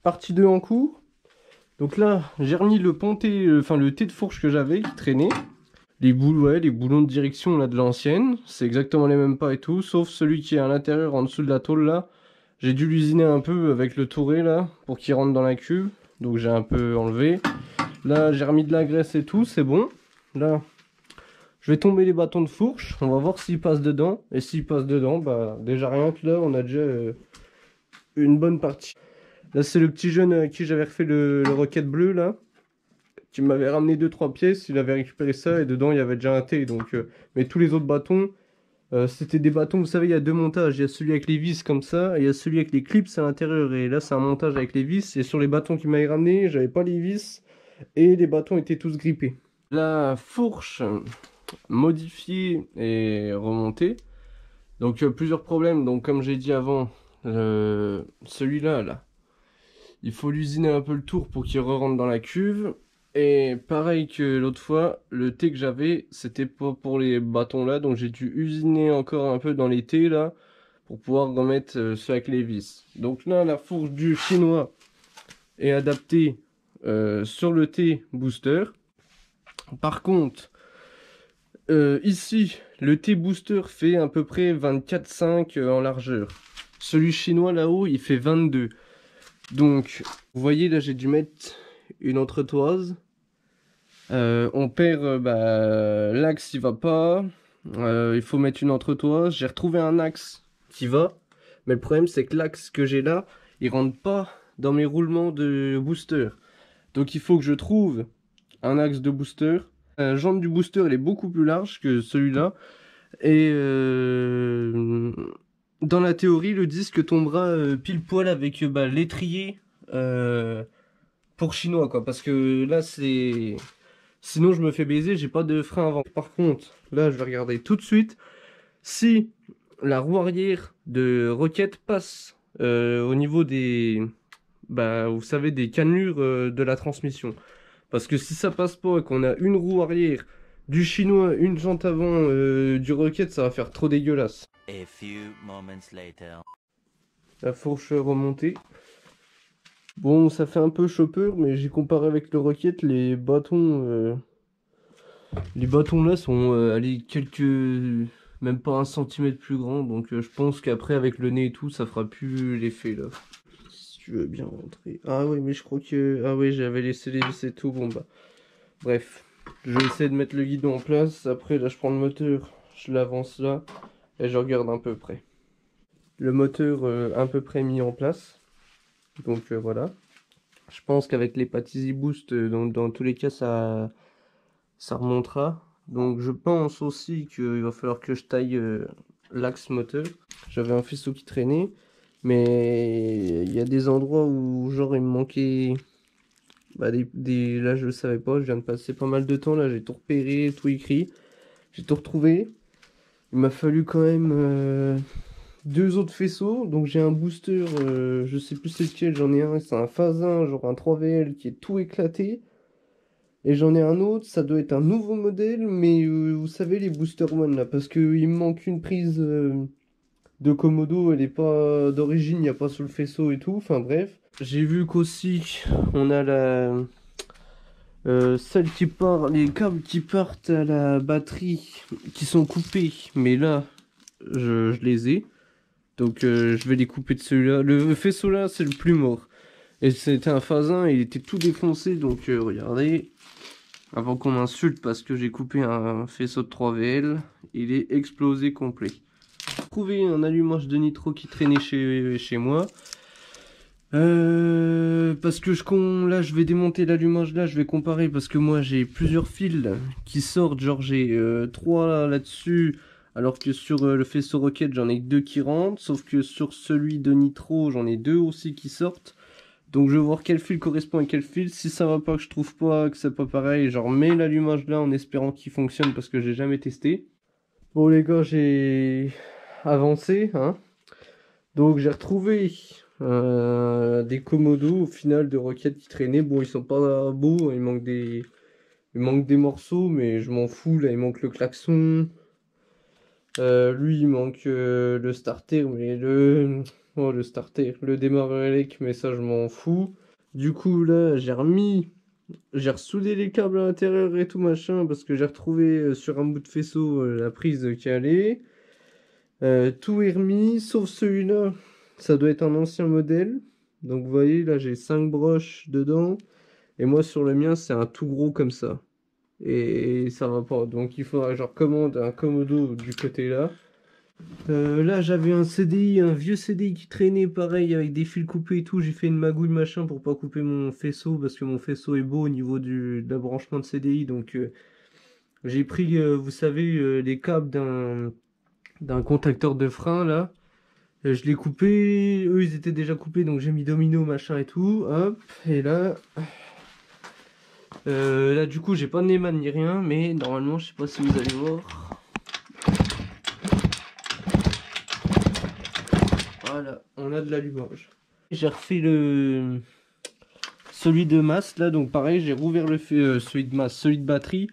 Partie 2 en cours. Donc là, j'ai remis le ponté, enfin le thé de fourche que j'avais qui traînait. Les boules, ouais, les boulons de direction là de l'ancienne. C'est exactement les mêmes pas et tout, sauf celui qui est à l'intérieur en dessous de la tôle là. J'ai dû l'usiner un peu avec le touré là pour qu'il rentre dans la cuve. Donc j'ai un peu enlevé. Là, j'ai remis de la graisse et tout, c'est bon. Là, je vais tomber les bâtons de fourche. On va voir s'ils passent dedans. Et s'ils passent dedans, bah déjà rien que là, on a déjà une bonne partie. Là, c'est le petit jeune à qui j'avais refait le roquette bleu là, qui m'avait ramené 2-3 pièces. Il avait récupéré ça et dedans il y avait déjà un thé. Donc, mais tous les autres bâtons, c'était des bâtons. Vous savez, il y a deux montages. Il y a celui avec les vis comme ça et il y a celui avec les clips à l'intérieur. Et là, c'est un montage avec les vis. Et sur les bâtons qu'il m'avait ramené, j'avais pas les vis et les bâtons étaient tous grippés. La fourche modifiée et remontée. Donc plusieurs problèmes. Donc comme j'ai dit avant, celui-là là. Il faut l'usiner un peu le tour pour qu'il re-rentre dans la cuve. Et pareil que l'autre fois, le thé que j'avais, c'était pas pour les bâtons là. Donc j'ai dû usiner encore un peu dans les thés là. Pour pouvoir remettre ceux avec les vis. Donc là, la fourche du chinois est adaptée sur le thé booster. Par contre, ici, le thé booster fait à peu près 24,5 en largeur. Celui chinois là-haut, il fait 22. Donc, vous voyez, là, j'ai dû mettre une entretoise. On perd, l'axe, il va pas. Il faut mettre une entretoise. J'ai retrouvé un axe qui va. Mais le problème, c'est que l'axe que j'ai là, il rentre pas dans mes roulements de booster. Donc, il faut que je trouve un axe de booster. La jambe du booster, elle est beaucoup plus large que celui-là. Et dans la théorie, le disque tombera pile poil avec l'étrier pour chinois, quoi. Parce que là, c'est... Sinon, je me fais baiser, j'ai pas de frein avant. Par contre, là, je vais regarder tout de suite si la roue arrière de Rocket passe au niveau des... Bah, vous savez, des cannelures de la transmission. Parce que si ça passe pas et qu'on a une roue arrière du chinois, une jante avant du Rocket, ça va faire trop dégueulasse. A few moments later. La fourche remontée. Bon, ça fait un peu chopper, mais j'ai comparé avec le Rocket, les bâtons là sont allez, quelques... Même pas 1 centimètre plus grands, donc je pense qu'après avec le nez et tout, ça fera plus l'effet là. Si tu veux bien rentrer. Ah oui, mais je crois que... Ah oui, j'avais laissé les vis et tout, bon bah... Bref, je vais essayer de mettre le guidon en place. Après, là, je prends le moteur, je l'avance là et je regarde un peu près. Le moteur à peu près mis en place. Donc voilà. Je pense qu'avec les Easy Boost, dans tous les cas, ça remontera. Donc je pense aussi qu'il va falloir que je taille l'axe moteur. J'avais un faisceau qui traînait. Mais il y a des endroits où genre il me manquait... Bah, là je le savais pas, je viens de passer pas mal de temps, là j'ai tout repéré, tout écrit, j'ai tout retrouvé. Il m'a fallu quand même deux autres faisceaux, donc j'ai un booster, je sais plus c'est lequel, j'en ai un, c'est un phase 1, genre un 3VL qui est tout éclaté. Et j'en ai un autre, ça doit être un nouveau modèle, mais vous savez les Booster One là, parce qu'il me manque une prise de Komodo, elle est pas d'origine, il n'y a pas sur le faisceau et tout, enfin bref. J'ai vu qu'aussi on a celle qui part, les câbles qui partent à la batterie qui sont coupés, mais là je les ai, donc je vais les couper de celui-là. Le faisceau là c'est le plus mort, et c'était un phase 1, il était tout défoncé, donc regardez, avant qu'on m'insulte parce que j'ai coupé un faisceau de 3VL, il est explosé complet. J'ai trouvé un allumage de nitro qui traînait chez moi. Parce que là je vais démonter l'allumage là, je vais comparer parce que moi j'ai plusieurs fils qui sortent, genre j'ai 3 là-dessus, alors que sur le faisceau Rocket j'en ai que 2 qui rentrent, sauf que sur celui de Nitro j'en ai 2 aussi qui sortent. Donc je vais voir quel fil correspond à quel fil, si ça va pas, que je trouve pas, que c'est pas pareil, genre mets l'allumage là en espérant qu'il fonctionne parce que j'ai jamais testé. Bon les gars, j'ai avancé, hein. Donc j'ai retrouvé des Komodo au final de Rocket qui traînaient. Bon, ils sont pas beaux, il manque des morceaux, mais je m'en fous. Là, il manque le klaxon. Lui, il manque le starter, mais Oh, le starter, le démarreur électrique, mais ça, je m'en fous. Du coup, là, j'ai ressoudé les câbles à l'intérieur et tout machin, parce que j'ai retrouvé sur un bout de faisceau la prise qui allait. Tout est remis, sauf celui-là. Ça doit être un ancien modèle. Donc, vous voyez, là, j'ai 5 broches dedans. Et moi, sur le mien, c'est un tout gros comme ça. Et ça va pas. Donc, il faudra que je recommande un Komodo du côté là. Là, j'avais un CDI, un vieux CDI qui traînait pareil avec des fils coupés et tout. J'ai fait une magouille machin pour pas couper mon faisceau parce que mon faisceau est beau au niveau de la branchement de CDI. Donc, j'ai pris, vous savez, les câbles d'un contacteur de frein là. Je l'ai coupé, eux ils étaient déjà coupés donc j'ai mis domino machin et tout. Hop, et là du coup j'ai pas de Neyman ni rien, mais normalement je sais pas si vous allez voir. Voilà, on a de l'allumage. J'ai refait celui de masse là, donc pareil, j'ai rouvert celui de masse, celui de batterie.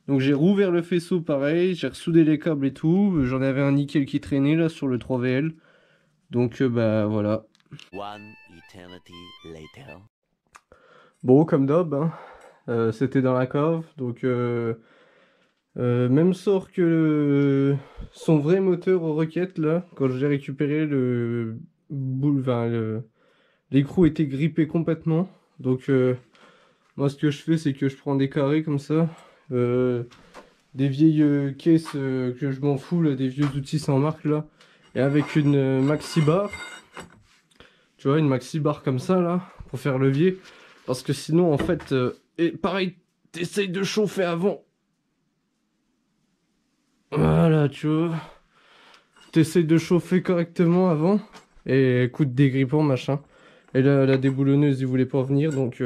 Donc j'ai rouvert le faisceau pareil, j'ai ressoudé les câbles et tout. J'en avais un nickel qui traînait là sur le 3VL. Donc bah voilà. One eternity later. Bon, comme d'hab, hein. C'était dans la cave, donc même sort que son vrai moteur aux roquettes là, quand j'ai récupéré enfin, l'écrou était grippé complètement. Donc moi ce que je fais c'est que je prends des carrés comme ça, des vieilles caisses que je m'en fous là, des vieux outils sans marque là, et avec une maxi bar, tu vois, une maxi bar comme ça là, pour faire levier, parce que sinon en fait, et pareil, t'essayes de chauffer avant. Voilà, tu vois. T'essayes de chauffer correctement avant. Et coup de dégrippant, machin. Et là, la déboulonneuse, il voulait pas venir, donc...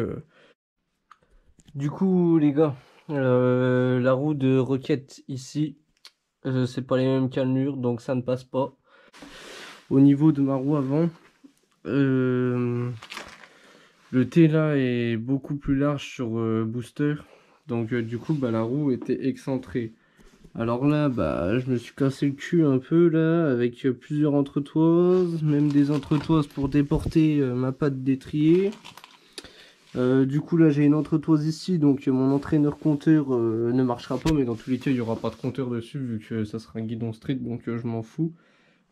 Du coup, les gars, la roue de Rocket ici, c'est pas les mêmes cannelures, donc ça ne passe pas. Au niveau de ma roue avant, le T là est beaucoup plus large sur booster. Donc du coup, bah, la roue était excentrée. Alors là, bah, je me suis cassé le cul un peu là, avec plusieurs entretoises, même des entretoises pour déporter ma patte d'étrier. Du coup là j'ai une entretoise ici, donc mon entraîneur compteur ne marchera pas, mais dans tous les cas il n'y aura pas de compteur dessus vu que ça sera un guidon street, donc je m'en fous.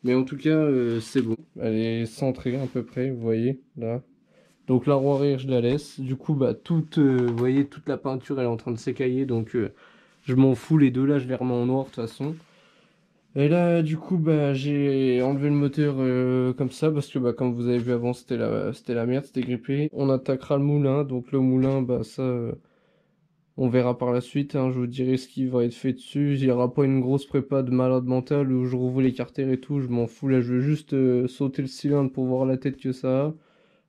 Mais en tout cas c'est bon, elle est centrée à peu près, vous voyez là. Donc la roue arrière je la laisse, du coup bah vous voyez toute la peinture elle est en train de s'écailler, donc je m'en fous, les deux là je les remets en noir de toute façon. Et là du coup bah j'ai enlevé le moteur comme ça parce que bah comme vous avez vu avant c'était la merde, c'était grippé. On attaquera le moulin, donc le moulin bah ça on verra par la suite, hein, je vous dirai ce qui va être fait dessus. Il n'y aura pas une grosse prépa de malade mental où je rouvre les carters et tout, je m'en fous, là je veux juste sauter le cylindre pour voir la tête que ça a.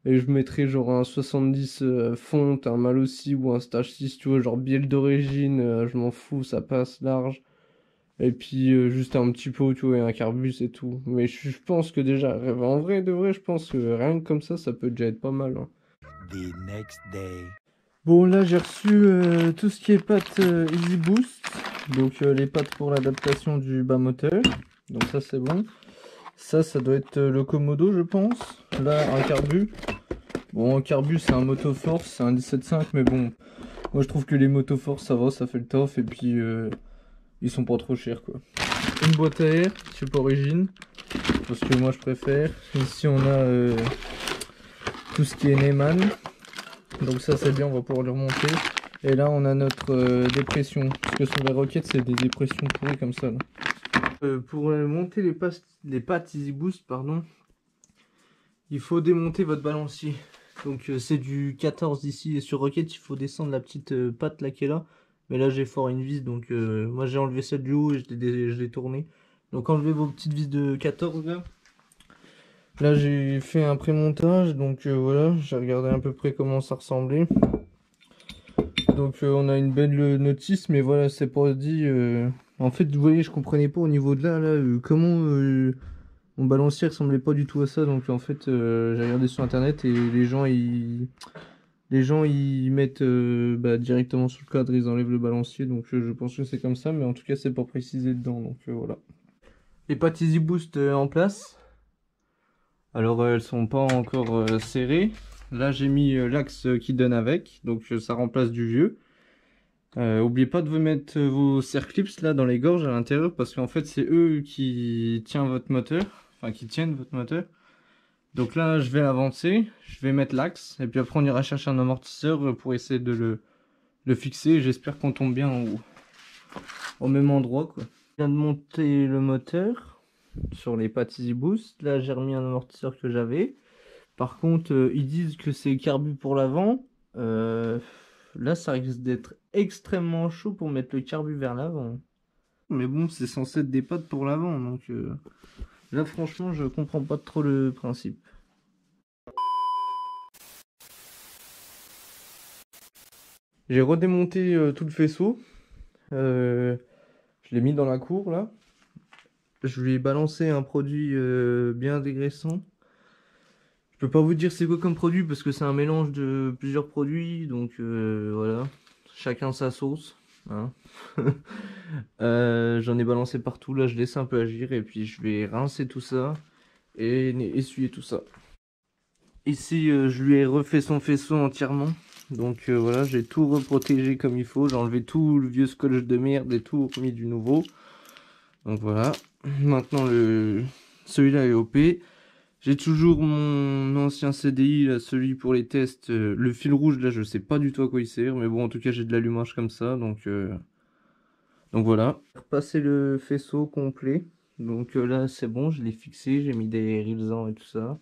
Et je mettrai genre un 70 fonte, un mal aussi ou un stage 6, tu vois, genre bielle d'origine, je m'en fous, ça passe large. Et puis juste un petit pot, tu vois, et un carbus et tout. Mais je pense que déjà, en vrai de vrai, je pense que rien que comme ça peut déjà être pas mal, hein. The next day. Bon, là j'ai reçu tout ce qui est pattes Easy Boost. Donc les pattes pour l'adaptation du bas moteur. Donc ça c'est bon. Ça doit être le Komodo, je pense. Là, un carbus. Bon, un carbus c'est un Motoforce, c'est un 17.5, mais bon, moi je trouve que les Motoforce ça va, ça fait le taf. Et puis ils sont pas trop chers quoi. Une boîte à air, support origine, parce que moi je préfère. Ici on a tout ce qui est Neyman, donc ça c'est bien, on va pouvoir le remonter. Et là on a notre dépression, parce que sur les roquettes c'est des dépressions pourries comme ça là. Pour monter les pattes Easy Boost, pardon, il faut démonter votre balancier. Donc c'est du 14 ici, et sur Rocket il faut descendre la petite patte là qui est là. Mais là j'ai fort une vis, donc moi j'ai enlevé celle du haut et je l'ai tournée. Donc enlevez vos petites vis de 14 là. Là j'ai fait un pré-montage, donc voilà, j'ai regardé à peu près comment ça ressemblait. Donc on a une belle notice, mais voilà, c'est pas dit. En fait, vous voyez, je comprenais pas au niveau de là, comment mon balancier ressemblait pas du tout à ça. Donc en fait, j'ai regardé sur internet et les gens ils mettent bah, directement sous le cadre, ils enlèvent le balancier. Donc je pense que c'est comme ça, mais en tout cas, c'est pas précisé dedans. Donc voilà. Les pattes Easy Boost en place. Alors elles sont pas encore serrées. Là j'ai mis l'axe qui donne avec, donc ça remplace du vieux. Oubliez pas de vous mettre vos serre-clips là dans les gorges à l'intérieur parce qu'en fait c'est eux qui tiennent votre moteur, enfin qui tiennent votre moteur. Donc là je vais avancer, je vais mettre l'axe et puis après on ira chercher un amortisseur pour essayer de le fixer. J'espère qu'on tombe bien au même endroit quoi. Je viens de monter le moteur sur les pattes Easy Boost. Là j'ai remis un amortisseur que j'avais. Par contre ils disent que c'est carbu pour l'avant. Là ça risque d'être extrêmement chaud pour mettre le carbu vers l'avant. Mais bon c'est censé être des pattes pour l'avant donc là franchement je comprends pas trop le principe. J'ai redémonté tout le faisceau. Je l'ai mis dans la cour là. Je lui ai balancé un produit bien dégraissant. Je peux pas vous dire c'est quoi comme produit parce que c'est un mélange de plusieurs produits. Donc voilà. Chacun sa sauce. Hein. J'en ai balancé partout. Là je laisse un peu agir. Et puis je vais rincer tout ça. Et essuyer tout ça. Ici je lui ai refait son faisceau entièrement. Donc voilà, j'ai tout reprotégé comme il faut. J'ai enlevé tout le vieux scotch de merde et tout remis du nouveau. Donc voilà. Maintenant celui-là est OP. J'ai toujours mon ancien CDI, là, celui pour les tests. Le fil rouge là je sais pas du tout à quoi il sert. Mais bon en tout cas j'ai de l'allumage comme ça. Donc voilà. Repasser le faisceau complet. Donc là c'est bon, je l'ai fixé. J'ai mis des rilsans et tout ça.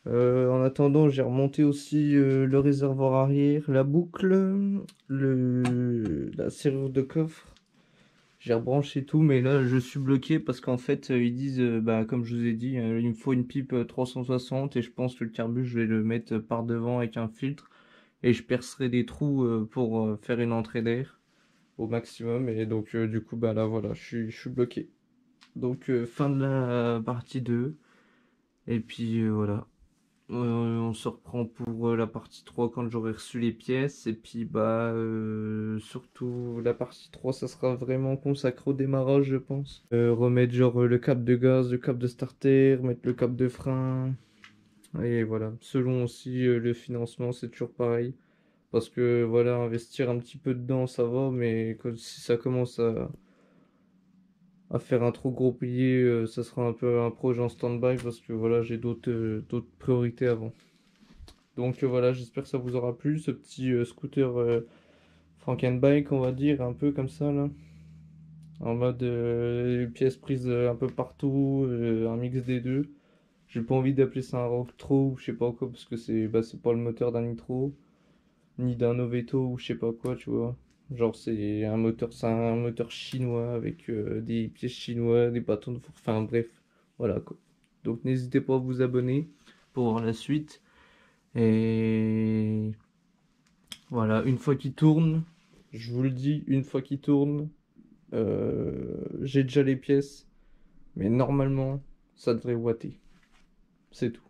En attendant, j'ai remonté aussi le réservoir arrière, la boucle, la serrure de coffre. J'ai rebranché tout, mais là je suis bloqué parce qu'en fait ils disent, bah, comme je vous ai dit, il me faut une pipe 360 et je pense que le carbu je vais le mettre par devant avec un filtre et je percerai des trous pour faire une entrée d'air au maximum et donc du coup bah là voilà je suis bloqué. Donc fin de la partie 2 et puis voilà. On se reprend pour la partie 3 quand j'aurai reçu les pièces. Et puis bah surtout la partie 3 ça sera vraiment consacré au démarrage je pense. Remettre genre le câble de gaz, le câble de starter, mettre le câble de frein. Et voilà. Selon aussi le financement c'est toujours pareil. Parce que voilà, investir un petit peu dedans ça va. Mais si ça commence à faire un trop gros pilier, ça sera un peu un projet en stand-by. Parce que voilà j'ai d'autres priorités avant. Donc voilà, j'espère que ça vous aura plu, ce petit scooter Frankenbike, on va dire, un peu comme ça, là. En mode pièces prises un peu partout, un mix des deux. J'ai pas envie d'appeler ça un Rocktro ou je sais pas quoi, parce que c'est pas le moteur d'un Nitro, ni d'un Oveto ou je sais pas quoi, tu vois. Genre c'est un moteur chinois avec des pièces chinois, des bâtons de four, enfin bref, voilà quoi. Donc n'hésitez pas à vous abonner pour voir la suite. Et voilà, une fois qu'il tourne, je vous le dis, une fois qu'il tourne, j'ai déjà les pièces, mais normalement, ça devrait watter. C'est tout.